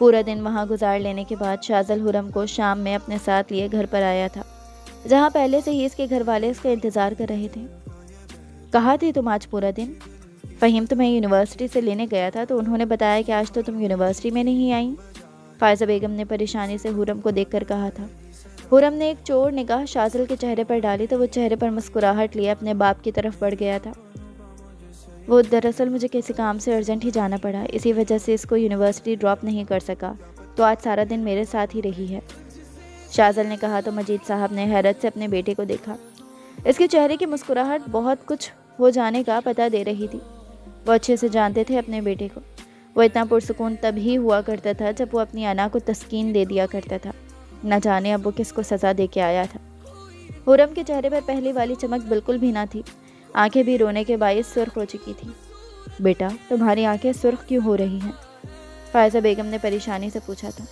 پورا دن وہاں گزار لینے کے بعد شازل حرم کو شام میں اپنے ساتھ لیے گھر پر آیا تھا، جہاں پہلے سے ہی اس کے گھر والے اس کا انتظار کر رہے تھے۔ کہاں تھی تم آج پورا دن؟ فہیم تمہیں یونیورسٹی سے لینے گیا تھا تو انہوں نے بتایا کہ آج تو تم یونیورسٹی میں نہیں آئیں۔ فائزہ بیگم نے پریشانی سے حرم کو دیکھ کر کہا تھا۔ حرم نے ایک چور نگاہ شازل کے چہرے پر ڈالی تو وہ چہرے پر مسکراہٹ لیے اپنے باپ کی طرف بڑھ گیا تھا۔ وہ دراصل مجھے کسی کام سے ارجنٹ ہی جانا پڑا، اسی وجہ سے اس کو یونیورسٹی ڈراپ نہیں کر سکا، تو آج سارا دن میرے ساتھ ہی رہی ہے، شازل نے کہا تو مجید صاحب نے حیرت سے اپنے بیٹے کو دیکھا۔ اس کے چہرے کی مسکراہٹ بہت کچھ ہو جانے کا پتہ دے رہی تھی۔ وہ اچھے سے جانتے تھے اپنے بیٹے کو۔ وہ اتنا پرسکون تب ہی ہوا کرتا تھا جب وہ اپنی انا کو تسکین دے دیا کرتا تھا، نہ جانے اب وہ کس کو سزا دے کے آیا تھا۔ حرم کے چہرے پر پہلی والی چمک بالکل بھی نہ تھی، آنکھیں بھی رونے کے باعث سرخ ہو چکی تھی۔ بیٹا تمہاری آنکھیں سرخ کیوں ہو رہی ہیں؟ فائزہ بیگم نے پریشانی سے پوچھا تھا۔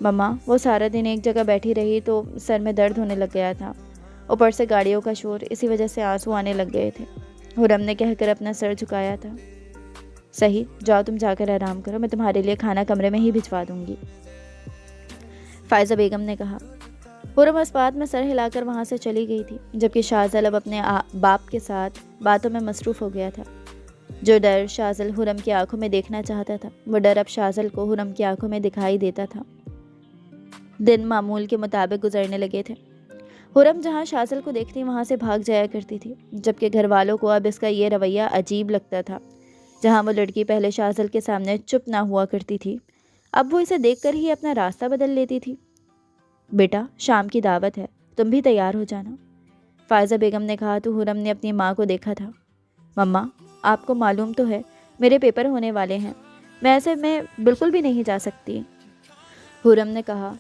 مما وہ سارا دن ایک جگہ بیٹھی رہی تو سر میں درد ہونے لگ گیا تھا، اوپر سے گاڑیوں کا شور، اسی وجہ سے آنسو آنے لگ گئے تھے، حرم نے کہہ کر اپنا سر جھکایا تھا۔ صحیح، جاؤ تم جا کر آرام کرو، میں تمہارے لیے کھانا کمرے میں ہی بھجوا دوں گی، فائزہ بیگم نے کہا۔ حرم اس بات میں سر ہلا کر وہاں سے چلی گئی تھی، جبکہ شازل اب اپنے باپ کے ساتھ باتوں میں مصروف ہو گیا تھا۔ جو ڈر شازل حرم کی آنکھوں میں دیکھنا چاہتا تھا، وہ ڈر اب شازل کو حرم کی آنکھوں میں دکھائی دیتا تھا۔ دن معمول کے مطابق گزرنے لگے تھے۔ حرم جہاں شازل کو دیکھتی وہاں سے بھاگ جایا کرتی تھی، جبکہ گھر والوں کو اب اس کا یہ رویہ عجیب لگتا تھا۔ جہاں وہ لڑکی پہلے شازل کے سامنے چپ نہ ہوا کرتی تھی، اب وہ اسے دیکھ کر ہی اپنا راستہ بدل لیتی تھی۔ بیٹا شام کی دعوت ہے، تم بھی تیار ہو جانا، فائزہ بیگم نے کہا تو حرم نے اپنی ماں کو دیکھا تھا۔ مما آپ کو معلوم تو ہے میرے پیپر ہونے والے ہیں، میں ایسے میں بالکل بھی نہیں جا سکتی، حرم نے کہا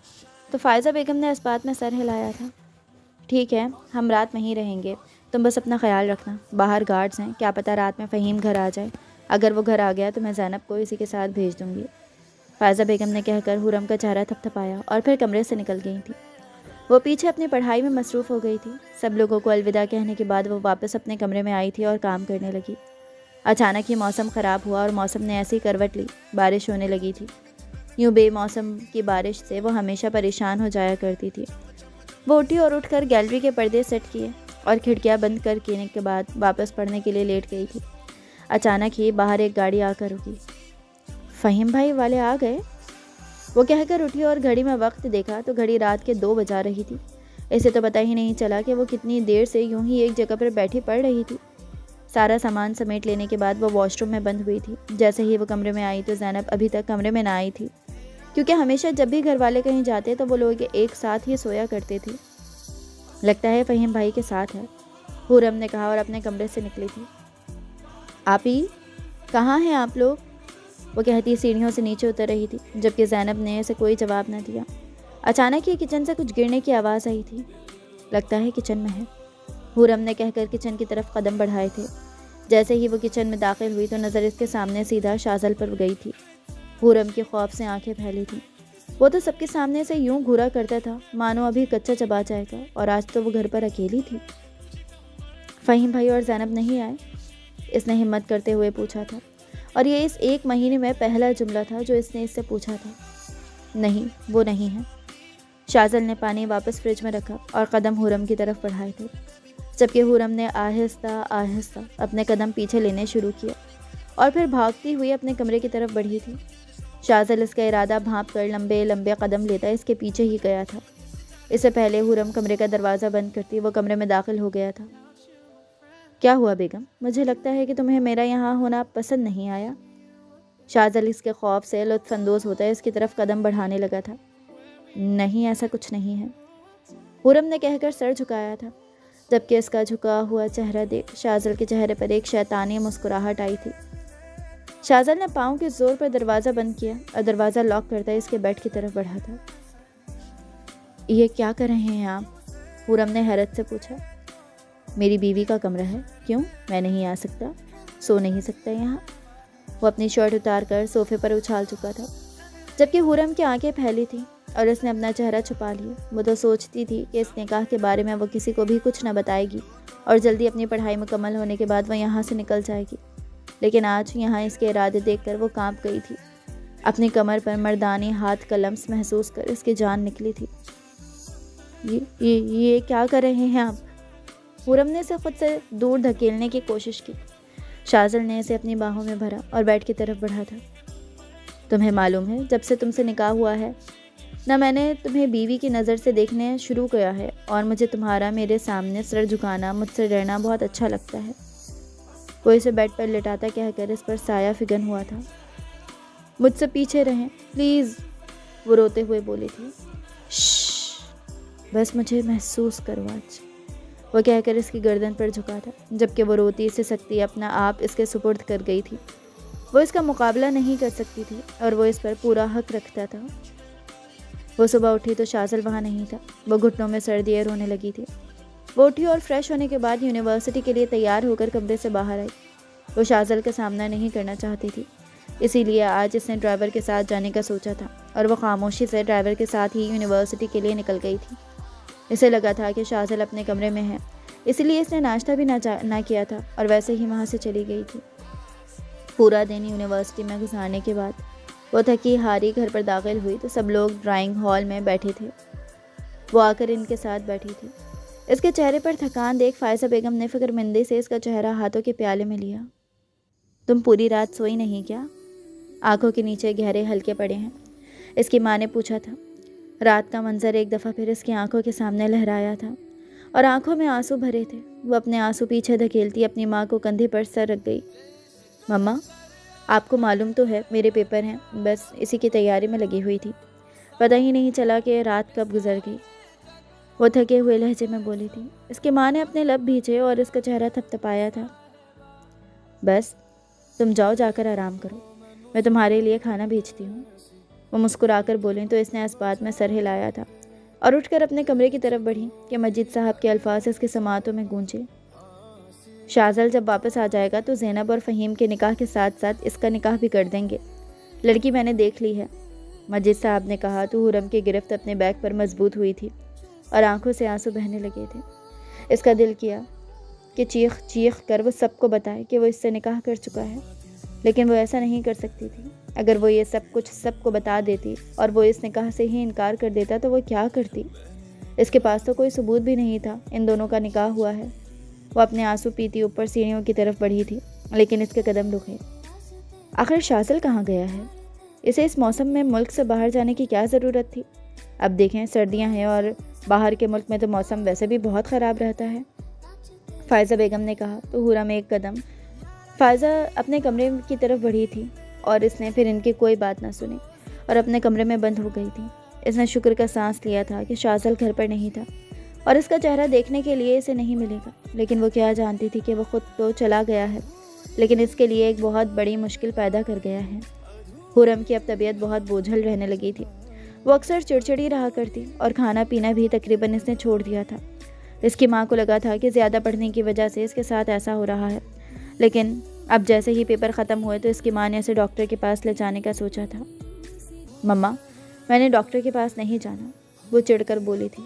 تو فائزہ بیگم نے اس بات میں سر ہلایا تھا۔ ٹھیک ہے، ہم رات میں ہی رہیں گے، تم بس اپنا خیال رکھنا، باہر گارڈز ہیں، کیا پتہ رات میں فہیم گھر آ جائے، اگر وہ گھر آ گیا تو میں زینب کو اسی کے ساتھ بھیج دوں گی، فائزہ بیگم نے کہہ کر حرم کا چہرہ تھپ تھپایا اور پھر کمرے سے نکل گئی تھی۔ وہ پیچھے اپنی پڑھائی میں مصروف ہو گئی تھی۔ سب لوگوں کو الوداع کہنے کے بعد وہ واپس اپنے کمرے میں آئی تھی اور کام کرنے لگی۔ اچانک ہی موسم خراب ہوا اور موسم نے ایسی کروٹ لی، بارش ہونے لگی تھی۔ یوں بے موسم کی بارش سے وہ ہمیشہ پریشان ہو جایا کرتی تھی۔ وہ اٹھی اور اٹھ کر گیلری کے پردے سیٹ کیے اور کھڑکیاں بند کر کے کے بعد واپس پڑھنے کے لیے لیٹ گئی تھی۔ اچانک ہی باہر ایک گاڑی آ کر رکی۔ فہیم بھائی والے آ گئے، وہ کہہ کر اٹھی اور گھڑی میں وقت دیکھا تو گھڑی رات کے 2 بجا رہی تھی۔ اسے تو پتہ ہی نہیں چلا کہ وہ کتنی دیر سے یوں ہی ایک جگہ پر بیٹھی پڑھ رہی تھی۔ سارا سامان سمیٹ لینے کے بعد وہ واش روم میں بند ہوئی تھی۔ جیسے ہی وہ کمرے میں آئی تو زینب ابھی تک کمرے میں نہ آئی تھی، کیونکہ ہمیشہ جب بھی گھر والے کہیں جاتے تو وہ لوگ ایک ساتھ ہی سویا کرتے تھے۔ لگتا ہے فہیم بھائی کے ساتھ ہے، حرم نے کہا اور اپنے کمرے سے نکلی تھی۔ آپی کہاں ہیں آپ لوگ؟ وہ کہتی سیڑھیوں سے نیچے اتر رہی تھی، جبکہ زینب نے اسے کوئی جواب نہ دیا۔ اچانک ہی کچن سے کچھ گرنے کی آواز آئی تھی۔ لگتا ہے کچن میں ہے، حرم نے کہہ کر کچن کی طرف قدم بڑھائے تھے۔ جیسے ہی وہ کچن میں داخل ہوئی تو نظر اس کے سامنے سیدھا شازل پر گئی تھی۔ حرم کی خوف سے آنکھیں پھیلی تھیں۔ وہ تو سب کے سامنے سے یوں گھورا کرتا تھا مانو ابھی کچا چبا جائے گا، اور آج تو وہ گھر پر اکیلی تھی۔ فہیم بھائی اور زینب نہیں آئے؟ اس نے ہمت کرتے ہوئے پوچھا تھا، اور یہ اس 1 مہینے میں پہلا جملہ تھا جو اس نے اس سے پوچھا تھا۔ نہیں، وہ نہیں ہے، شازل نے پانی واپس فریج میں رکھا اور قدم حرم کی طرف بڑھائے تھے، جبکہ حرم نے آہستہ آہستہ اپنے قدم پیچھے لینے شروع کیا اور پھر بھاگتی ہوئی اپنے کمرے کی طرف بڑھی تھی۔ شازل اس کا ارادہ بھانپ کر لمبے لمبے قدم لیتا اس کے پیچھے ہی گیا تھا۔ اس سے پہلے حرم کمرے کا دروازہ بند کرتی وہ کمرے میں داخل ہو گیا تھا۔ کیا ہوا بیگم؟ مجھے لگتا ہے کہ تمہیں میرا یہاں ہونا پسند نہیں آیا۔ شازل اس کے خوف سے لطف اندوز ہوتا اس کی طرف قدم بڑھانے لگا تھا۔ نہیں، ایسا کچھ نہیں ہے، حرم نے کہہ کر سر جھکایا تھا، جبکہ اس کا جھکا ہوا چہرہ دیکھ شازل کے چہرے پر ایک شیطانی مسکراہٹ آئی تھی۔ شازل نے پاؤں کے زور پر دروازہ بند کیا اور دروازہ لاک کرتا اس کے بیڈ کی طرف بڑھا تھا۔ یہ کیا کر رہے ہیں آپ؟ حرم نے حیرت سے پوچھا۔ میری بیوی کا کمرہ ہے، کیوں میں نہیں آ سکتا؟ سو نہیں سکتا یہاں؟ وہ اپنی شرٹ اتار کر صوفے پر اچھال چکا تھا، جبکہ حرم کی آنکھیں پھیلی تھیں اور اس نے اپنا چہرہ چھپا لیا۔ وہ تو سوچتی تھی کہ اس نکاح کے بارے میں وہ کسی کو بھی کچھ نہ بتائے گی اور جلدی اپنی پڑھائی مکمل ہونے کے بعد وہ یہاں سے نکل جائے گی، لیکن آج یہاں اس کے ارادے دیکھ کر وہ کانپ گئی تھی۔ اپنی کمر پر مردانی ہاتھ کا لمس محسوس کر اس کی جان نکلی تھی۔ یہ کیا کر رہے ہیں آپ؟ خرم نے اسے خود سے دور دھکیلنے کی کوشش کی۔ شازل نے اسے اپنی باہوں میں بھرا اور بیڈ کی طرف بڑھا تھا۔ تمہیں معلوم ہے جب سے تم سے نکاح ہوا ہے نہ میں نے تمہیں بیوی کی نظر سے دیکھنے شروع کیا ہے، اور مجھے تمہارا میرے سامنے سر جھکانا، مجھ سے ڈرنا بہت اچھا لگتا ہے۔ وہ اسے بیڈ پر لٹاتا کہہ کر اس پر سایہ فگن ہوا تھا۔ مجھ سے پیچھے رہیں پلیز، وہ روتے ہوئے بولی تھی۔ شش، بس مجھے محسوس کرو آج، وہ کہہ کر اس کی گردن پر جھکا تھا، جبکہ وہ روتی سے سکتی اپنا آپ اس کے سپرد کر گئی تھی۔ وہ اس کا مقابلہ نہیں کر سکتی تھی اور وہ اس پر پورا حق رکھتا تھا۔ وہ صبح اٹھی تو شازل وہاں نہیں تھا۔ وہ گھٹنوں میں سر دیے رونے لگی تھی۔ وہ اٹھی اور فریش ہونے کے بعد یونیورسٹی کے لیے تیار ہو کر کمرے سے باہر آئی۔ وہ شازل کا سامنا نہیں کرنا چاہتی تھی، اسی لیے آج اس نے ڈرائیور کے ساتھ جانے کا سوچا تھا، اور وہ خاموشی سے ڈرائیور کے ساتھ ہی یونیورسٹی کے لیے نکل گئی تھی۔ اسے لگا تھا کہ شازل اپنے کمرے میں ہے، اسی لیے اس نے ناشتہ بھی نہ کیا تھا اور ویسے ہی وہاں سے چلی گئی تھی۔ پورا دن یونیورسٹی میں گزارنے کے بعد وہ تھکی ہاری گھر پر داخل ہوئی تو سب لوگ ڈرائنگ ہال میں بیٹھے تھے۔ وہ آ کر ان کے ساتھ بیٹھی تھی۔ اس کے چہرے پر تھکان دیکھ فائزہ بیگم نے فکر مندی سے اس کا چہرہ ہاتھوں کے پیالے میں لیا۔ تم پوری رات سوئی نہیں کیا؟ آنکھوں کے نیچے گہرے ہلکے پڑے ہیں، اس کی ماں نے پوچھا تھا۔ رات کا منظر ایک دفعہ پھر اس کی آنکھوں کے سامنے لہرایا تھا اور آنکھوں میں آنسو بھرے تھے۔ وہ اپنے آنسو پیچھے دھکیلتی اپنی ماں کو کندھے پر سر رکھ گئی۔ مما، آپ کو معلوم تو ہے میرے پیپر ہیں، بس اسی کی تیاری میں لگی ہوئی تھی، پتہ ہی نہیں چلا کہ رات کب گزر گئی، وہ تھکے ہوئے لہجے میں بولی تھی۔ اس کی ماں نے اپنے لب بھینچے اور اس کا چہرہ تھپتھپایا تھا۔ بس تم جاؤ، جا کر آرام کرو، میں تمہارے لیے کھانا بھیجتی ہوں، وہ مسکرا کر بولیں تو اس نے اس بات میں سر ہلایا تھا اور اٹھ کر اپنے کمرے کی طرف بڑھی کہ مجید صاحب کے الفاظ اس کے سماعتوں میں گونجے۔ شازل جب واپس آ جائے گا تو زینب اور فہیم کے نکاح کے ساتھ ساتھ اس کا نکاح بھی کر دیں گے، لڑکی میں نے دیکھ لی ہے، مجید صاحب نے کہا تو حرم کی گرفت اپنے بیگ پر مضبوط ہوئی تھی اور آنکھوں سے آنسو بہنے لگے تھے۔ اس کا دل کیا کہ چیخ چیخ کر وہ سب کو بتائے کہ وہ اس سے نکاح کر چکا ہے، لیکن وہ ایسا نہیں کر سکتی تھی۔ اگر وہ یہ سب کچھ سب کو بتا دیتی اور وہ اس نکاح سے ہی انکار کر دیتا تو وہ کیا کرتی؟ اس کے پاس تو کوئی ثبوت بھی نہیں تھا ان دونوں کا نکاح ہوا ہے۔ وہ اپنے آنسو پیتی اوپر سیڑھیوں کی طرف بڑھی تھی، لیکن اس کے قدم رکے۔ آخر شازل کہاں گیا ہے؟ اسے اس موسم میں ملک سے باہر جانے کی کیا ضرورت تھی؟ اب دیکھیں سردیاں ہیں اور باہر کے ملک میں تو موسم ویسے بھی بہت خراب رہتا ہے، فائزہ بیگم نے کہا تو حرم ایک قدم فائزہ اپنے کمرے کی طرف بڑھی تھی اور اس نے پھر ان کی کوئی بات نہ سنی اور اپنے کمرے میں بند ہو گئی تھی۔ اس نے شکر کا سانس لیا تھا کہ شازل گھر پر نہیں تھا اور اس کا چہرہ دیکھنے کے لیے اسے نہیں ملے گا، لیکن وہ کیا جانتی تھی کہ وہ خود تو چلا گیا ہے لیکن اس کے لیے ایک بہت بڑی مشکل پیدا کر گیا ہے۔ حرم کی اب طبیعت بہت بوجھل رہنے لگی تھی، وہ اکثر چڑچڑی رہا کرتی اور کھانا پینا بھی تقریباً اس نے چھوڑ دیا تھا۔ اس کی ماں کو لگا تھا کہ زیادہ پڑھنے کی وجہ سے اس کے ساتھ ایسا ہو رہا ہے، لیکن اب جیسے ہی پیپر ختم ہوئے تو اس کی ماں نے اسے ڈاکٹر کے پاس لے جانے کا سوچا تھا۔ مما، میں نے ڈاکٹر کے پاس نہیں جانا، وہ چڑھ کر بولی تھی۔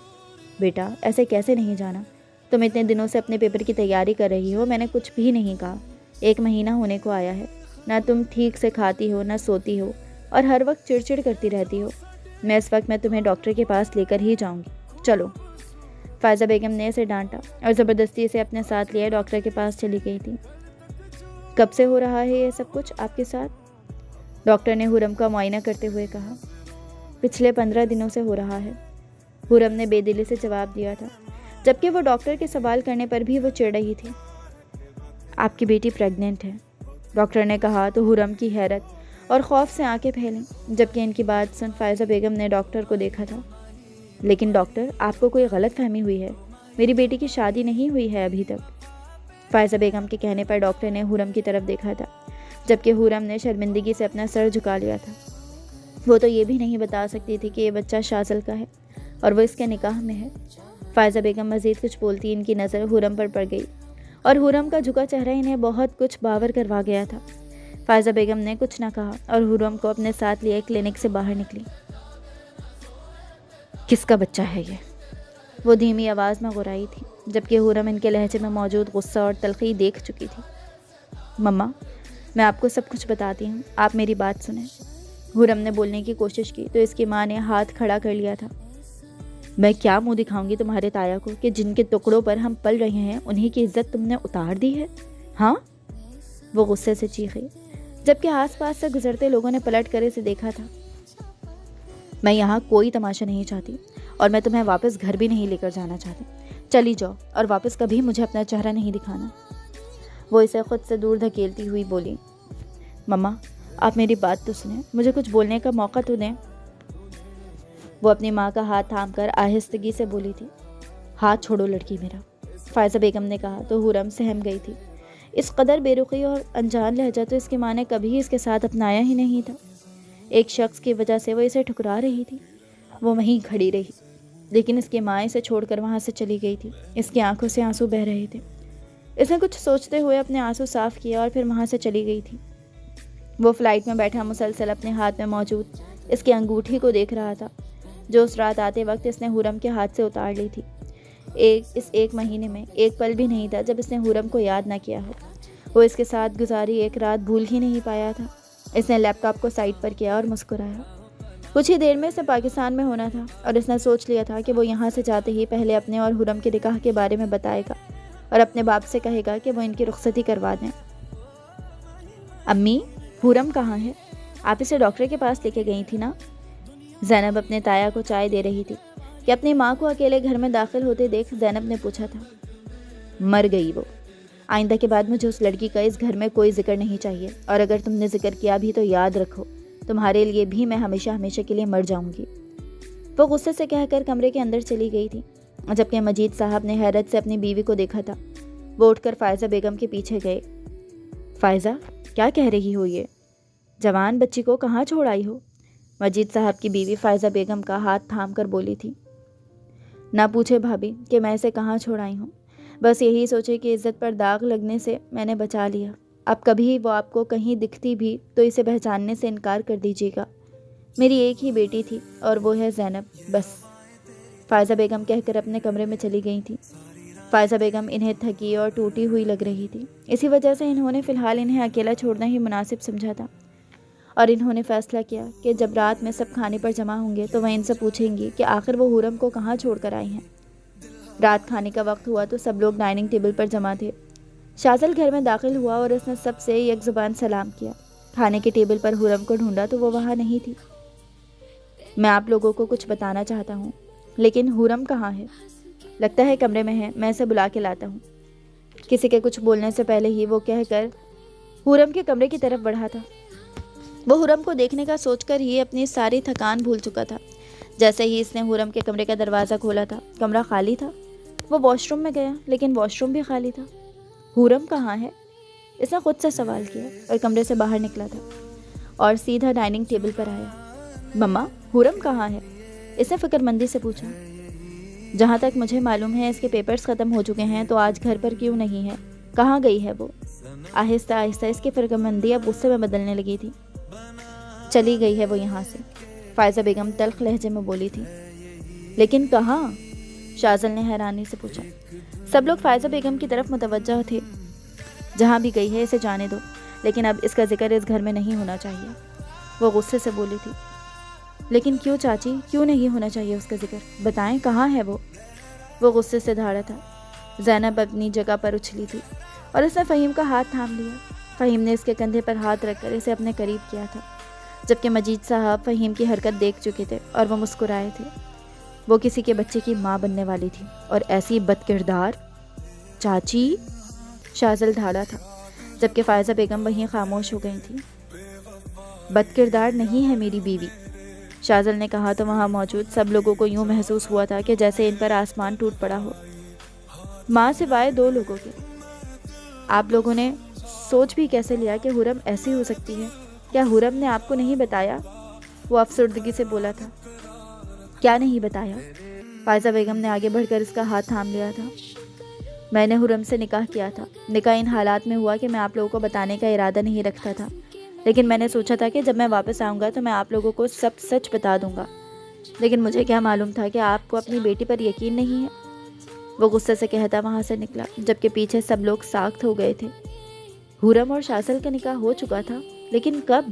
بیٹا ایسے کیسے نہیں جانا؟ تم اتنے دنوں سے اپنے پیپر کی تیاری کر رہی ہو، میں نے کچھ بھی نہیں کہا، 1 مہینہ ہونے کو آیا ہے، نہ تم ٹھیک سے کھاتی ہو نہ سوتی ہو اور ہر وقت چڑچڑ کرتی رہتی ہو، میں اس وقت تمہیں ڈاکٹر کے پاس لے کر ہی جاؤں گی، چلو۔ فائزہ بیگم نے اسے ڈانٹا اور زبردستی اسے اپنے ساتھ لیا ڈاکٹر کے پاس چلی گئی تھی۔ کب سے ہو رہا ہے یہ سب کچھ آپ کے ساتھ؟ ڈاکٹر نے حرم کا معائنہ کرتے ہوئے کہا۔ پچھلے 15 دنوں سے ہو رہا ہے، حرم نے بے دلی سے جواب دیا تھا، جبکہ وہ ڈاکٹر کے سوال کرنے پر بھی وہ چڑ رہی تھی۔ آپ کی بیٹی پریگننٹ ہے، ڈاکٹر نے کہا تو حرم کی حیرت اور خوف سے آنکھیں پھیلیں، جبکہ ان کی بات سن فائزہ بیگم نے ڈاکٹر کو دیکھا تھا۔ لیکن ڈاکٹر، آپ کو کوئی غلط فہمی ہوئی ہے، میری بیٹی کی شادی نہیں ہوئی ہے ابھی تک۔ فائزہ بیگم کے کہنے پر ڈاکٹر نے حرم کی طرف دیکھا تھا، جبکہ حرم نے شرمندگی سے اپنا سر جھکا لیا تھا۔ وہ تو یہ بھی نہیں بتا سکتی تھی کہ یہ بچہ شازل کا ہے اور وہ اس کے نکاح میں ہے۔ فائزہ بیگم مزید کچھ بولتی ان کی نظر حرم پر پڑ گئی اور حرم کا جھکا چہرہ انہیں بہت کچھ باور کروا گیا تھا۔ فائزہ بیگم نے کچھ نہ کہا اور حرم کو اپنے ساتھ لیے کلینک سے باہر نکلی۔ کس کا بچہ ہے یہ؟ وہ دھیمی آواز میں غرائی تھی، جبکہ حرم ان کے لہجے میں موجود غصہ اور تلخی دیکھ چکی تھی۔ مما، میں آپ کو سب کچھ بتاتی ہوں، آپ میری بات سنیں۔ حرم نے بولنے کی کوشش کی تو اس کی ماں نے ہاتھ کھڑا کر لیا تھا۔ میں کیا منہ دکھاؤں گی تمہارے تایا کو کہ جن کے ٹکڑوں پر ہم پل رہے ہیں انہی کی عزت تم نے اتار دی ہے؟ ہاں، وہ غصے سے چیخی، جبکہ آس پاس سے گزرتے لوگوں نے پلٹ کر اسے دیکھا تھا۔ میں یہاں کوئی تماشا نہیں چاہتی اور میں تمہیں واپس گھر بھی نہیں لے کر جانا چاہتی۔ چلی جاؤ اور واپس کبھی مجھے اپنا چہرہ نہیں دکھانا۔ وہ اسے خود سے دور دھکیلتی ہوئی بولی، مما آپ میری بات تو سنیں، مجھے کچھ بولنے کا موقع تو دیں۔ وہ اپنی ماں کا ہاتھ تھام کر آہستگی سے بولی تھی، ہاتھ چھوڑو لڑکی میرا، فائزہ بیگم نے کہا تو حرم سہم گئی تھی۔ اس قدر بے رخی اور انجان لہجہ تو اس کی ماں نے کبھی اس کے ساتھ اپنایا ہی نہیں تھا۔ ایک شخص کی وجہ سے وہ اسے ٹھکرا رہی تھی۔ وہ وہیں کھڑی رہی، لیکن اس کی ماں اسے چھوڑ کر وہاں سے چلی گئی تھی۔ اس کی آنکھوں سے آنسو بہہ رہے تھے۔ اس نے کچھ سوچتے ہوئے اپنے آنسو صاف کیا اور پھر وہاں سے چلی گئی تھی۔ وہ فلائٹ میں بیٹھا مسلسل اپنے ہاتھ میں موجود اس کی انگوٹھی کو دیکھ رہا تھا، جو اس رات آتے وقت اس نے حرم کے ہاتھ سے اتار لی تھی۔ اس ایک مہینے میں ایک پل بھی نہیں تھا جب اس نے حرم کو یاد نہ کیا ہو۔ وہ اس کے ساتھ گزاری ایک رات بھول ہی نہیں پایا تھا۔ اس نے لیپ ٹاپ کو سائڈ پر کیا اور مسکرایا۔ کچھ ہی دیر میں اسے پاکستان میں ہونا تھا اور اس نے سوچ لیا تھا کہ وہ یہاں سے جاتے ہی پہلے اپنے اور حرم کے نکاح کے بارے میں بتائے گا اور اپنے باپ سے کہے گا کہ وہ ان کی رخصتی کروا دیں۔ امی، حرم کہاں ہے؟ آپ اسے ڈاکٹر کے پاس لے کے گئی تھی نا؟ زینب اپنے تایا کو چائے دے رہی تھی کہ اپنی ماں کو اکیلے گھر میں داخل ہوتے دیکھ زینب نے پوچھا تھا۔ مر گئی وہ۔ آئندہ کے بعد مجھے اس لڑکی کا اس گھر میں کوئی ذکر نہیں چاہیے، اور اگر تم نے ذکر کیا بھی تو یاد رکھو تمہارے لیے بھی میں ہمیشہ ہمیشہ کے لیے مر جاؤں گی۔ وہ غصے سے کہہ کر کمرے کے اندر چلی گئی تھی، جبکہ مجید صاحب نے حیرت سے اپنی بیوی کو دیکھا تھا۔ وہ اٹھ کر فائزہ بیگم کے پیچھے گئے۔ فائزہ، کیا کہہ رہی ہو یہ؟ جوان بچی کو کہاں چھوڑ آئی ہو؟ مجید صاحب کی بیوی فائزہ بیگم کا ہاتھ تھام کر بولی تھی۔ نہ پوچھے بھابی کہ میں اسے کہاں چھوڑ آئی ہوں، بس یہی سوچے کہ عزت پر داغ لگنے سے میں نے بچا لیا۔ اب کبھی وہ آپ کو کہیں دکھتی بھی تو اسے پہچاننے سے انکار کر دیجیے گا۔ میری ایک ہی بیٹی تھی اور وہ ہے زینب، بس۔ فائزہ بیگم کہہ کر اپنے کمرے میں چلی گئی تھی۔ فائزہ بیگم انہیں تھکی اور ٹوٹی ہوئی لگ رہی تھی۔ اسی وجہ سے انہوں نے فی الحال انہیں اکیلا چھوڑنا ہی مناسب سمجھا تھا، اور انہوں نے فیصلہ کیا کہ جب رات میں سب کھانے پر جمع ہوں گے تو وہ ان سے پوچھیں گی کہ آخر وہ حرم کو کہاں چھوڑ کر آئی ہیں۔ رات کھانے کا وقت ہوا تو سب لوگ ڈائننگ ٹیبل پر جمع تھے۔ شازل گھر میں داخل ہوا اور اس نے سب سے یک زبان سلام کیا۔ کھانے کے ٹیبل پر حرم کو ڈھونڈا تو وہ وہاں نہیں تھی۔ میں آپ لوگوں کو کچھ بتانا چاہتا ہوں، لیکن حرم کہاں ہے؟ لگتا ہے کمرے میں ہے، میں اسے بلا کے لاتا ہوں۔ کسی کے کچھ بولنے سے پہلے ہی وہ کہہ کر حرم کے کمرے کی طرف بڑھا تھا۔ وہ حرم کو دیکھنے کا سوچ کر ہی اپنی ساری تھکان بھول چکا تھا۔ جیسے ہی اس نے حرم کے کمرے کا دروازہ کھولا تھا، کمرہ خالی تھا۔ وہ واش روم میں گیا، لیکن واش روم بھی خالی تھا۔ حرم کہاں ہے؟ اس نے خود سے سوال کیا اور کمرے سے باہر نکلا تھا اور سیدھا ڈائننگ ٹیبل پر آیا۔ مما، حرم کہاں ہے؟ اس نے فکر مندی سے پوچھا۔ جہاں تک مجھے معلوم ہے اس کے پیپرز ختم ہو چکے ہیں، تو آج گھر پر کیوں نہیں ہے؟ کہاں گئی ہے وہ؟ آہستہ آہستہ اس کی فکر مندی اب غصے میں بدلنے لگی تھی۔ چلی گئی ہے وہ یہاں سے، فائزہ بیگم تلخ لہجے میں بولی تھی۔ لیکن کہاں؟ شازل نے حیرانی سے پوچھا۔ سب لوگ فائزہ بیگم کی طرف متوجہ تھے۔ جہاں بھی گئی ہے اسے جانے دو، لیکن اب اس کا ذکر اس گھر میں نہیں ہونا چاہیے، وہ غصے سے بولی تھی۔ لیکن کیوں چاچی، کیوں نہیں ہونا چاہیے اس کا ذکر؟ بتائیں کہاں ہے وہ غصے سے دھاڑا تھا۔ زینب اپنی جگہ پر اچھلی تھی اور اس نے فہیم کا ہاتھ تھام لیا۔ فہیم نے اس کے کندھے پر ہاتھ رکھ کر اسے اپنے قریب کیا تھا، جبکہ مجید صاحب فہیم کی حرکت دیکھ چکے تھے اور وہ مسکرائے تھے۔ وہ کسی کے بچے کی ماں بننے والی تھی اور ایسی بد کردار۔ چاچی، شازل دھاڑا تھا، جبکہ فائزہ بیگم وہیں خاموش ہو گئی تھی۔ بد کردار نہیں ہے میری بیوی، شازل نے کہا تو وہاں موجود سب لوگوں کو یوں محسوس ہوا تھا کہ جیسے ان پر آسمان ٹوٹ پڑا ہو، ماں سوائے 2 لوگوں کے۔ آپ لوگوں نے سوچ بھی کیسے لیا کہ حرم ایسی ہو سکتی ہے؟ کیا حرم نے آپ کو نہیں بتایا؟ وہ افسردگی سے بولا تھا۔ کیا نہیں بتایا؟ فائزہ بیگم نے آگے بڑھ کر اس کا ہاتھ تھام لیا تھا۔ میں نے حرم سے نکاح کیا تھا۔ نکاح ان حالات میں ہوا کہ میں آپ لوگوں کو بتانے کا ارادہ نہیں رکھتا تھا، لیکن میں نے سوچا تھا کہ جب میں واپس آؤں گا تو میں آپ لوگوں کو سب سچ بتا دوں گا۔ لیکن مجھے کیا معلوم تھا کہ آپ کو اپنی بیٹی پر یقین نہیں ہے، وہ غصے سے کہتا وہاں سے نکلا، جبکہ پیچھے سب لوگ ساخت ہو گئے تھے۔ حرم اور شازل کا نکاح ہو چکا تھا، لیکن کب؟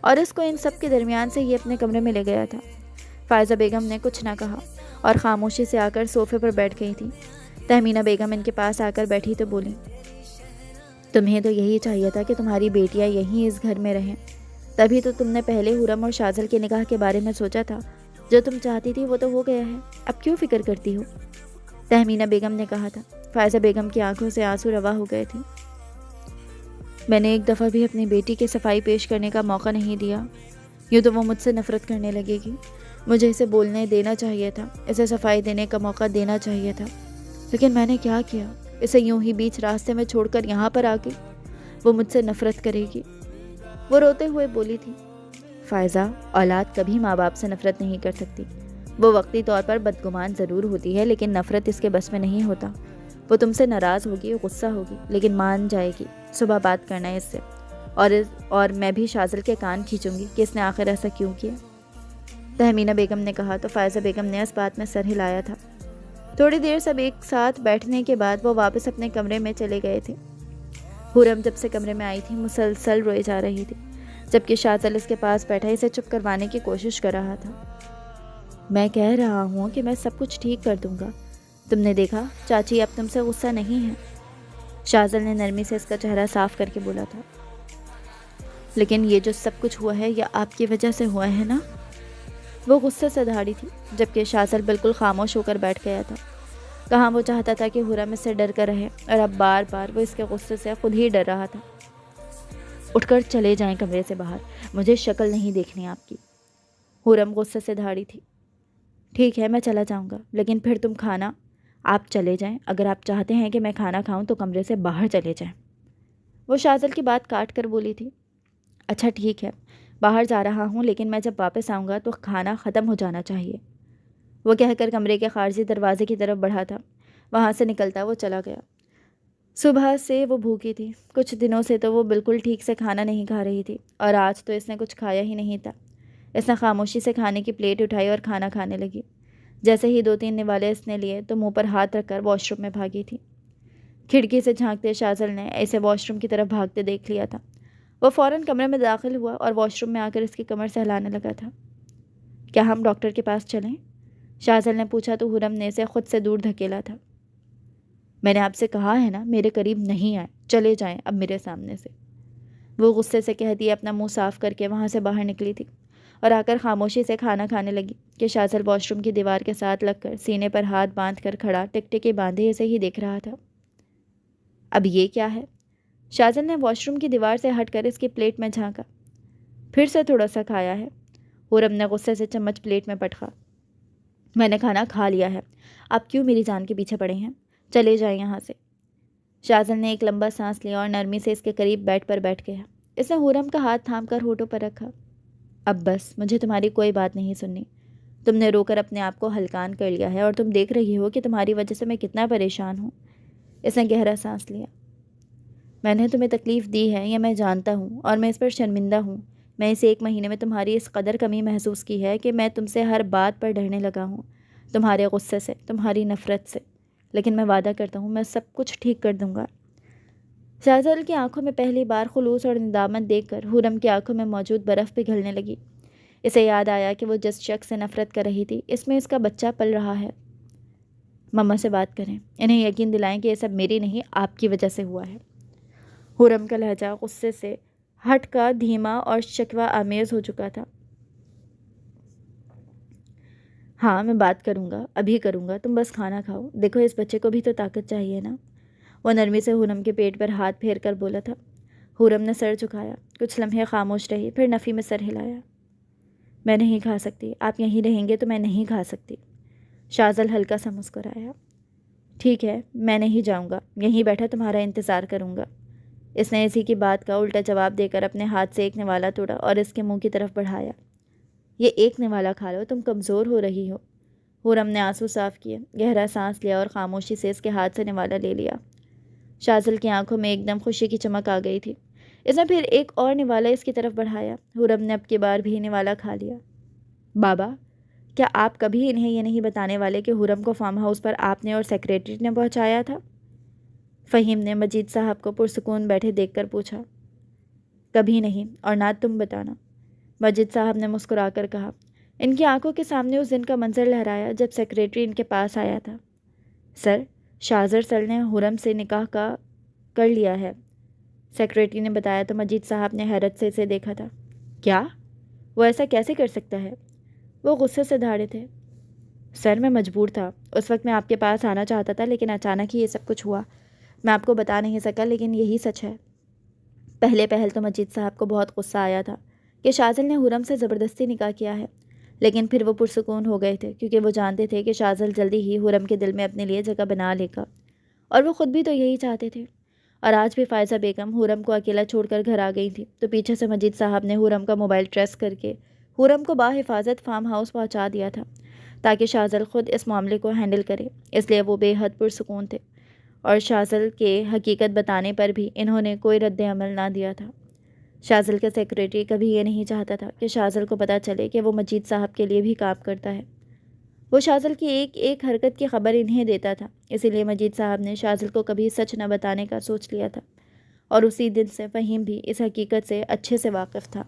اور اس کو ان سب کے درمیان سے ہی اپنے کمرے میں لے گیا تھا۔ فائزہ بیگم نے کچھ نہ کہا اور خاموشی سے آ کر صوفے پر بیٹھ گئی تھی۔ تہمینہ بیگم ان کے پاس آ کر بیٹھی تو بولی، تمہیں تو یہی چاہیے تھا کہ تمہاری بیٹیاں یہیں اس گھر میں رہیں، تبھی تو تم نے پہلے حرم اور شازل کے نکاح کے بارے میں سوچا تھا۔ جو تم چاہتی تھی وہ تو ہو گیا ہے، اب کیوں فکر کرتی ہو؟ تہمینہ بیگم نے کہا تھا۔ فائزہ بیگم کی آنکھوں سے آنسو روا ہو گئے تھے۔ میں نے ایک دفعہ بھی اپنی بیٹی کے صفائی پیش کرنے کا موقع نہیں دیا، یوں تو وہ مجھ سے نفرت کرنے لگے گی۔ مجھے اسے بولنے دینا چاہیے تھا، اسے صفائی دینے کا موقع دینا چاہیے تھا، لیکن میں نے کیا کیا؟ اسے یوں ہی بیچ راستے میں چھوڑ کر یہاں پر آ گئی۔ وہ مجھ سے نفرت کرے گی۔ وہ روتے ہوئے بولی تھی، فائزہ، اولاد کبھی ماں باپ سے نفرت نہیں کر سکتی۔ وہ وقتی طور پر بدگمان ضرور ہوتی ہے، لیکن نفرت اس کے بس میں نہیں ہوتا۔ وہ تم سے ناراض ہوگی، غصہ ہوگی، لیکن مان جائے گی۔ صبح بات کرنا ہے اس سے، اور میں بھی شازل کے کان کھینچوں گی کہ اس نے آخر ایسا کیوں کیا۔ تہمینہ بیگم نے کہا تو فائزہ بیگم نے اس بات میں سر ہلایا تھا۔ تھوڑی دیر سب ایک ساتھ بیٹھنے کے بعد وہ واپس اپنے کمرے میں چلے گئے تھے۔ حرم جب سے کمرے میں آئی تھی مسلسل روئی جا رہی تھی، جبکہ شازل اس کے پاس بیٹھا اسے چپ کروانے کی کوشش کر رہا تھا۔ میں کہہ رہا ہوں کہ میں سب کچھ ٹھیک کر دوں گا، تم نے دیکھا چاچی اب تم سے غصہ نہیں ہے۔ شازل نے نرمی سے اس کا چہرہ صاف کر کے بولا تھا۔ لیکن یہ جو سب کچھ ہوا ہے یہ آپ کی وجہ سے ہوا ہے نا؟ وہ غصے سے دھاڑی تھی، جبکہ شازل بالکل خاموش ہو کر بیٹھ گیا تھا۔ کہاں وہ چاہتا تھا کہ حرم اس سے ڈر کر رہے، اور اب بار بار وہ اس کے غصے سے خود ہی ڈر رہا تھا۔ اٹھ کر چلے جائیں کمرے سے باہر، مجھے شکل نہیں دیکھنی آپ کی۔ حرم غصے سے دھاڑی تھی۔ ٹھیک ہے میں چلا جاؤں گا، لیکن پھر تم کھانا، آپ چلے جائیں، اگر آپ چاہتے ہیں کہ میں کھانا کھاؤں تو کمرے سے باہر چلے جائیں۔ وہ شازل کی بات کاٹ کر بولی تھی، اچھا ٹھیک ہے، باہر جا رہا ہوں، لیکن میں جب واپس آؤں گا تو کھانا ختم ہو جانا چاہیے۔ وہ کہہ کر کمرے کے خارجی دروازے کی طرف بڑھا تھا۔ وہاں سے نکلتا وہ چلا گیا۔ صبح سے وہ بھوکی تھی، کچھ دنوں سے تو وہ بالکل ٹھیک سے کھانا نہیں کھا رہی تھی، اور آج تو اس نے کچھ کھایا ہی نہیں تھا۔ اس نے خاموشی سے کھانے کی پلیٹ اٹھائی اور کھانا کھانے لگی۔ جیسے ہی 2-3 نوالے اس نے لیے تو منہ پر ہاتھ رکھ کر واش روم میں بھاگی تھی۔ کھڑکی سے جھانکتے شازل نے اسے واش روم کی طرف بھاگتے دیکھ لیا تھا۔ وہ فوراً کمرے میں داخل ہوا اور واش روم میں آ کر اس کی کمر سہلانے لگا تھا۔ کیا ہم ڈاکٹر کے پاس چلیں؟ شازل نے پوچھا تو حرم نے اسے خود سے دور دھکیلا تھا۔ میں نے آپ سے کہا ہے نا میرے قریب نہیں آئے، چلے جائیں اب میرے سامنے سے۔ وہ غصے سے کہتی اپنا منہ صاف کر کے وہاں سے باہر نکلی تھی اور آ کر خاموشی سے کھانا کھانے لگی کہ شازل واش روم کی دیوار کے ساتھ لگ کر سینے پر ہاتھ باندھ کر کھڑا ٹکٹکی باندھے اسے ہی دیکھ رہا تھا۔ اب یہ کیا ہے؟ شازل نے واش روم کی دیوار سے ہٹ کر اس کی پلیٹ میں جھانکا۔ پھر سے تھوڑا سا کھایا ہے؟ حرم نے غصے سے چمچ پلیٹ میں پٹکا۔ میں نے کھانا کھا لیا ہے، آپ کیوں میری جان کے پیچھے پڑے ہیں؟ چلے جائیں یہاں سے۔ شازل نے ایک لمبا سانس لیا اور نرمی سے اس کے قریب بیڈ پر بیٹھ گیا۔ اس نے حرم کا ہاتھ تھام کر ہونٹوں پر رکھا۔ اب بس، مجھے تمہاری کوئی بات نہیں سننی۔ تم نے رو کر اپنے آپ کو ہلکان کر لیا ہے اور تم دیکھ رہی ہو کہ تمہاری وجہ سے میں کتنا پریشان ہوں۔ اس نے گہرا سانس لیا۔ میں نے تمہیں تکلیف دی ہے یہ میں جانتا ہوں اور میں اس پر شرمندہ ہوں۔ میں اس 1 مہینے میں تمہاری اس قدر کمی محسوس کی ہے کہ میں تم سے ہر بات پر ڈرنے لگا ہوں، تمہارے غصے سے، تمہاری نفرت سے، لیکن میں وعدہ کرتا ہوں میں سب کچھ ٹھیک کر دوں گا۔ شازل کی آنکھوں میں پہلی بار خلوص اور ندامت دیکھ کر حرم کی آنکھوں میں موجود برف پگھلنے لگی۔ اسے یاد آیا کہ وہ جس شخص سے نفرت کر رہی تھی اس میں اس کا بچہ پل رہا ہے۔ مما سے بات کریں، انہیں یقین دلائیں کہ یہ سب میری نہیں آپ کی وجہ سے ہوا ہے۔ حرم کا لہجہ غصے سے ہٹ کا دھیما اور شکوہ آمیز ہو چکا تھا۔ ہاں میں بات کروں گا، ابھی کروں گا، تم بس کھانا کھاؤ، دیکھو اس بچے کو بھی تو طاقت چاہیے نا۔ وہ نرمی سے حرم کے پیٹ پر ہاتھ پھیر کر بولا تھا۔ حرم نے سر جھکایا، کچھ لمحے خاموش رہی، پھر نفی میں سر ہلایا۔ میں نہیں کھا سکتی، آپ یہیں رہیں گے تو میں نہیں کھا سکتی۔ شازل ہلکا سا مسکرایا۔ ٹھیک ہے میں نہیں جاؤں گا، یہیں بیٹھا تمہارا انتظار کروں گا۔ اس نے اسی کی بات کا الٹا جواب دے کر اپنے ہاتھ سے ایک نوالا توڑا اور اس کے منہ کی طرف بڑھایا۔ یہ ایک نوالا کھا لو، تم کمزور ہو رہی ہو۔ حرم نے آنسو صاف کیے، گہرا سانس لیا اور خاموشی سے اس کے ہاتھ سے نوالا لے لیا۔ شازل کی آنکھوں میں ایک دم خوشی کی چمک آ گئی تھی۔ اس نے پھر ایک اور نوالا اس کی طرف بڑھایا۔ حرم نے اب کی بار بھی نوالا کھا لیا۔ بابا، کیا آپ کبھی انہیں یہ نہیں بتانے والے کہ حرم کو فارم ہاؤس پر آپ نے اور سیکریٹری نے پہنچایا تھا؟ فہیم نے مجید صاحب کو پرسکون بیٹھے دیکھ کر پوچھا۔ کبھی نہیں، اور نہ تم بتانا۔ مجید صاحب نے مسکرا کر کہا۔ ان کی آنکھوں کے سامنے اس دن کا منظر لہرایا جب سیکریٹری ان کے پاس آیا تھا۔ سر، شاہزر سر نے حرم سے نکاح کا کر لیا ہے، سیکریٹری نے بتایا تو مجید صاحب نے حیرت سے اسے دیکھا تھا۔ کیا؟ وہ ایسا کیسے کر سکتا ہے؟ وہ غصے سے دھاڑے تھے۔ سر، میں مجبور تھا، اس وقت میں آپ کے پاس آنا چاہتا تھا لیکن اچانک ہی یہ سب کچھ ہوا۔ میں آپ کو بتا نہیں سکا لیکن یہی سچ ہے۔ پہل تو مجید صاحب کو بہت غصہ آیا تھا کہ شاذل نے حرم سے زبردستی نکاح کیا ہے، لیکن پھر وہ پرسکون ہو گئے تھے کیونکہ وہ جانتے تھے کہ شاذل جلدی ہی حرم کے دل میں اپنے لیے جگہ بنا لے گا، اور وہ خود بھی تو یہی چاہتے تھے۔ اور آج بھی فائزہ بیگم حرم کو اکیلا چھوڑ کر گھر آ گئی تھی تو پیچھے سے مجید صاحب نے حرم کا موبائل ٹریس کر کے حرم کو بحفاظت فارم ہاؤس پہنچا دیا تھا تاکہ شاذل خود اس معاملے کو ہینڈل کرے۔ اس لیے وہ بے حد پرسکون تھے، اور شاذل کے حقیقت بتانے پر بھی انہوں نے کوئی رد عمل نہ دیا تھا۔ شاذل کا سیکریٹری کبھی یہ نہیں چاہتا تھا کہ شاذل کو پتہ چلے کہ وہ مجید صاحب کے لیے بھی کام کرتا ہے۔ وہ شاذل کی ایک ایک حرکت کی خبر انہیں دیتا تھا، اسی لیے مجید صاحب نے شاذل کو کبھی سچ نہ بتانے کا سوچ لیا تھا، اور اسی دن سے فہیم بھی اس حقیقت سے اچھے سے واقف تھا۔